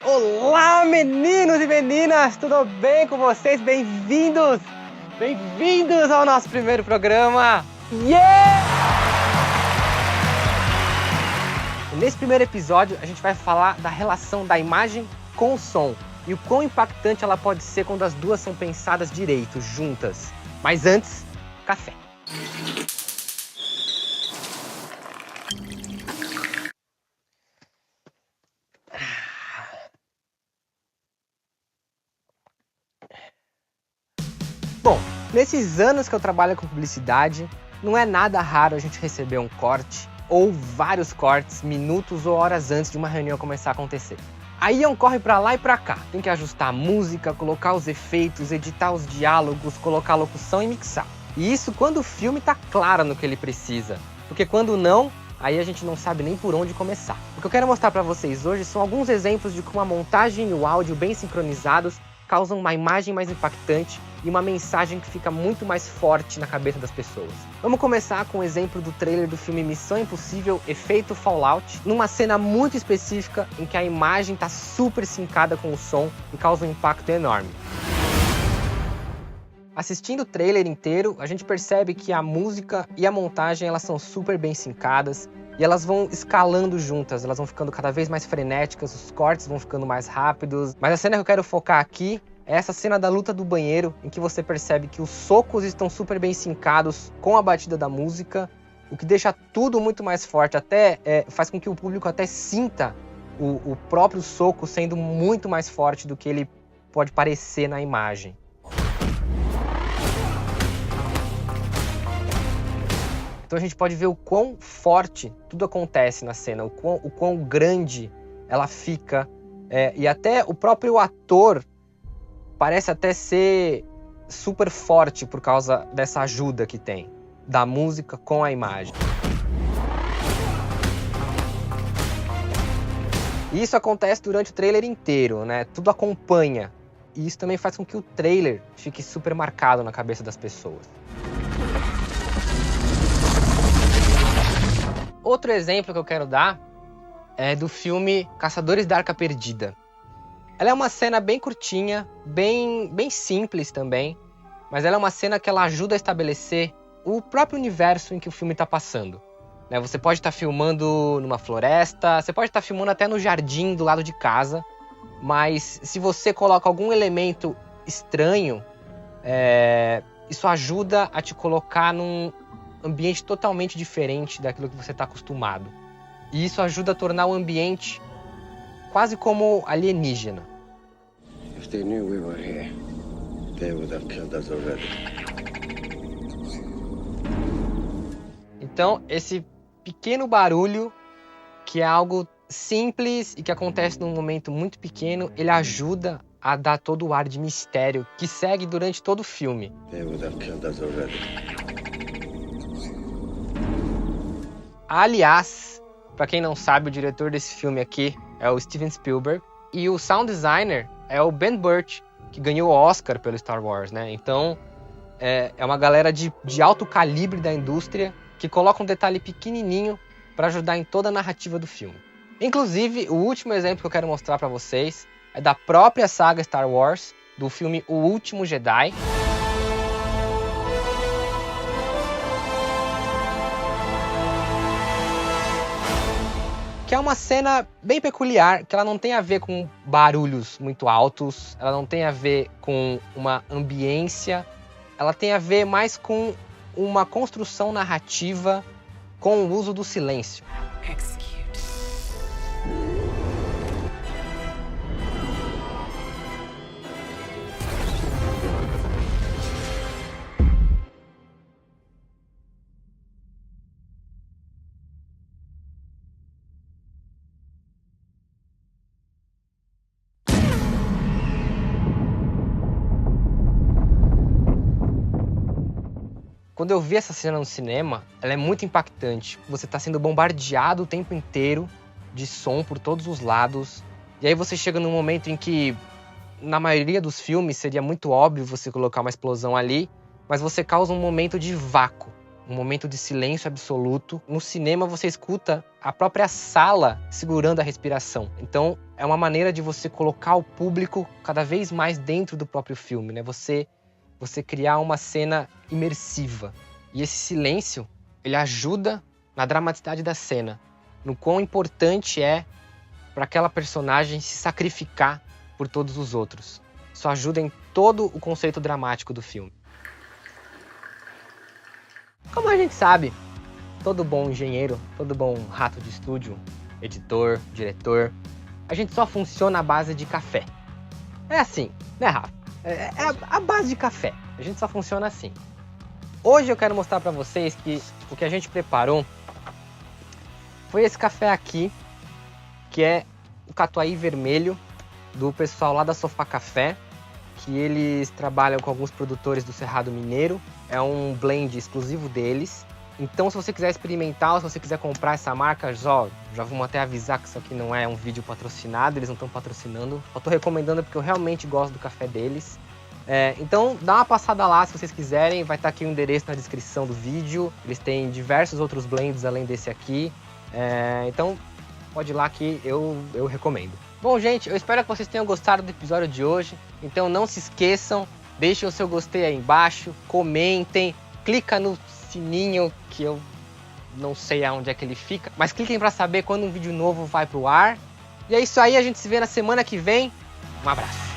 Olá, meninos e meninas, tudo bem com vocês? Bem-vindos! Bem-vindos ao nosso primeiro programa! Yeah! E nesse primeiro episódio, a gente vai falar da relação da imagem com o som e o quão impactante ela pode ser quando as duas são pensadas direito, juntas. Mas antes, café. Bom, nesses anos que eu trabalho com publicidade, não é nada raro a gente receber um corte ou vários cortes minutos ou horas antes de uma reunião começar a acontecer. Aí é um corre pra lá e pra cá. Tem que ajustar a música, colocar os efeitos, editar os diálogos, colocar a locução e mixar. E isso quando o filme tá claro no que ele precisa. Porque quando não, aí a gente não sabe nem por onde começar. O que eu quero mostrar pra vocês hoje são alguns exemplos de como a montagem e o áudio bem sincronizados causam uma imagem mais impactante e uma mensagem que fica muito mais forte na cabeça das pessoas. Vamos começar com o exemplo do trailer do filme Missão Impossível Efeito Fallout, numa cena muito específica em que a imagem está super sincada com o som e causa um impacto enorme. Assistindo o trailer inteiro, a gente percebe que a música e a montagem elas são super bem sincadas e elas vão escalando juntas, elas vão ficando cada vez mais frenéticas, os cortes vão ficando mais rápidos. Mas a cena que eu quero focar aqui é essa cena da luta do banheiro, em que você percebe que os socos estão super bem sincados com a batida da música, o que deixa tudo muito mais forte, até faz com que o público até sinta o próprio soco sendo muito mais forte do que ele pode parecer na imagem. Então a gente pode ver o quão forte tudo acontece na cena, o quão grande ela fica. E até o próprio ator parece até ser super forte por causa dessa ajuda que tem, da música com a imagem. E isso acontece durante o trailer inteiro, né? Tudo acompanha. E isso também faz com que o trailer fique super marcado na cabeça das pessoas. Outro exemplo que eu quero dar é do filme Caçadores da Arca Perdida. Ela é uma cena bem curtinha, bem simples também, mas ela é uma cena que ela ajuda a estabelecer o próprio universo em que o filme está passando. Você pode estar filmando numa floresta, você pode estar filmando até no jardim do lado de casa, mas se você coloca algum elemento estranho, isso ajuda a te colocar num ambiente totalmente diferente daquilo que você está acostumado. E isso ajuda a tornar o ambiente quase como alienígena. If they knew we were here, they would have killed us already. Então, esse pequeno barulho, que é algo simples e que acontece num momento muito pequeno, ele ajuda a dar todo o ar de mistério que segue durante todo o filme. They would have killed us already. Aliás, para quem não sabe, o diretor desse filme aqui é o Steven Spielberg e o sound designer é o Ben Burtt, que ganhou o Oscar pelo Star Wars, né? Então, é uma galera de alto calibre da indústria que coloca um detalhe pequenininho para ajudar em toda a narrativa do filme. Inclusive, o último exemplo que eu quero mostrar para vocês é da própria saga Star Wars, do filme O Último Jedi. Que é uma cena bem peculiar, que ela não tem a ver com barulhos muito altos, ela não tem a ver com uma ambiência, ela tem a ver mais com uma construção narrativa com o uso do silêncio. Quando eu vi essa cena no cinema, ela é muito impactante. Você está sendo bombardeado o tempo inteiro de som por todos os lados. E aí você chega num momento em que, na maioria dos filmes, seria muito óbvio você colocar uma explosão ali, mas você causa um momento de vácuo. um momento de silêncio absoluto. No cinema você escuta a própria sala segurando a respiração. Então é uma maneira de você colocar o público cada vez mais dentro do próprio filme, né? Você criar uma cena imersiva. E esse silêncio, ele ajuda na dramaticidade da cena, no quão importante é para aquela personagem se sacrificar por todos os outros. Isso ajuda em todo o conceito dramático do filme. Como a gente sabe, todo bom engenheiro, todo bom rato de estúdio, editor, diretor, a gente só funciona à base de café. É assim, né, Rafa? É a base de café. A gente só funciona assim. Hoje eu quero mostrar para vocês que o que a gente preparou foi esse café aqui, que é o Catuai vermelho do pessoal lá da Sofá Café, que eles trabalham com alguns produtores do Cerrado Mineiro. É um blend exclusivo deles. Então, se você quiser experimentar, ou se você quiser comprar essa marca, já vamos até avisar que isso aqui não é um vídeo patrocinado, eles não estão patrocinando. Eu estou recomendando porque eu realmente gosto do café deles. Então, dá uma passada lá se vocês quiserem, vai estar aqui o endereço na descrição do vídeo. Eles têm diversos outros blends além desse aqui. Então, pode ir lá que eu recomendo. Bom, gente, eu espero que vocês tenham gostado do episódio de hoje. Então não se esqueçam, deixem o seu gostei aí embaixo, comentem, clica no sininho que eu não sei aonde é que ele fica, mas cliquem para saber quando um vídeo novo vai pro ar. E é isso aí, a gente se vê na semana que vem. Um abraço.